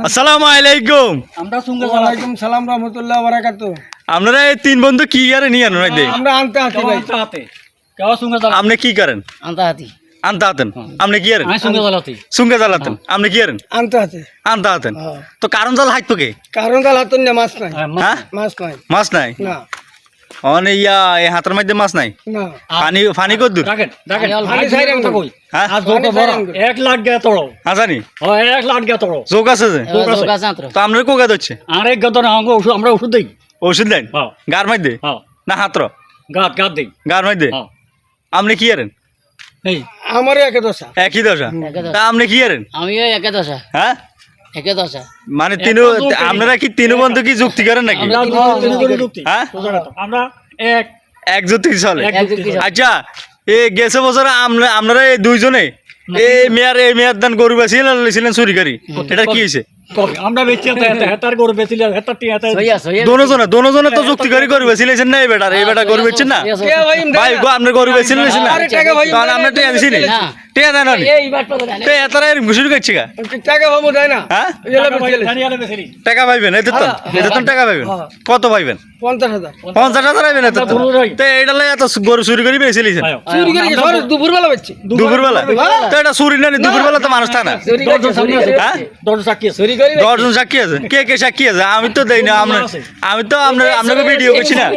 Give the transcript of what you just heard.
আসসালামু আলাইকুম। ওয়ালাইকুম সালাম রহমতুল্লাহ বারাকাতুহু। আপনারা এই তিন বন্ধু কি করে নিয়ে আনো দে? আমরা আনতে আছি ভাই। আপনি কি করেন? আনতে হাতি আনতে হাতেন। আপনি কি করেন? সুঙ্গে জ্বালাতেন। আপনি কি করেন? আনতে আছি। আনতে হাতেন। তো কারণ জাল হাইতো কে? কারণ কাল হাতুন না মাছ নাই। হ্যাঁ, মাছ নাই। মাছ নাই। না অনে ইয়া এই হাতের মধ্যে মাছ নাই। না। পানি পানি কত দূর? পানি ছাইরাম কই? হ্যাঁ, পানি ছাইরাম কই? 1 লাখ গেয়া তোড়ো আজানি 1 লাখ গেয়া তোড়ো যোগ আছে যে? তো আপনার কোকা হচ্ছে আরেক গত না আমরা ওষুধ দেই ওষুধ দেন হ্যাঁ গার মধ্যে হ্যাঁ না হাতর গাত দেই গার মধ্যে? হ্যাঁ আপনি কি করেন? এই আমারও একে দশা। একই দশা। তা আপনি কি করেন? আমিও একে দশা হ্যাঁ, একে দশা মানে তিনু আপনারা কি তিনু বন্ধু কি যুক্তি করেন নাকি? আমরা তিন করে যুক্তি হ্যাঁ, আমরা এক যুক্তি চলে। এক যুক্তি চলে। আচ্ছা, এই গেছে বছর আপনারা এই দুইজনে এই মেয়ার দান গরু বেছিলেন চুরি করি, এটা কি হয়েছে? কবে আমরা বেচি হেতার গরু বেচিলে হেতার টি হেতার দোনোজনে তো যুক্তি করি গরু বেছিলেছেন না, এই বেটা গরু বেচছেন না কে ভাই ভাই গো, আপনার গরু বেছিলেন না? আরে টাকা ভাই তাহলে আমরা টিয়া দিছি নি? না। টিয়া দেন না? এই বাট পাবো না তো এতারা এরকম ঘুষুরি করছে গা? টাকা ভাবো যায় না। হ্যাঁ, এগুলা বেচলে জানিয়ালে বেচিলি টাকা পাইবেন এই তো টাকা পাইবেন। কত পাইবেন? 50,000। 50,000 পাইবেন। এত তো এইটা লাই এত গরু চুরি করে বেছিলেছেন চুরি করে সরে দুপুরবেলা বেচছি। দুপুরবেলা? তো এটা চুরি না, দুপুরবেলা তো মানুষ থাকে না। হ্যাঁ, দশ সাক্ষী আছে চুরি করে 10 জন সাক্ষী আছে। কে সাক্ষী আছে? আমি তো দেই না। আমি তো আপনাকে ভিডিও করছি না।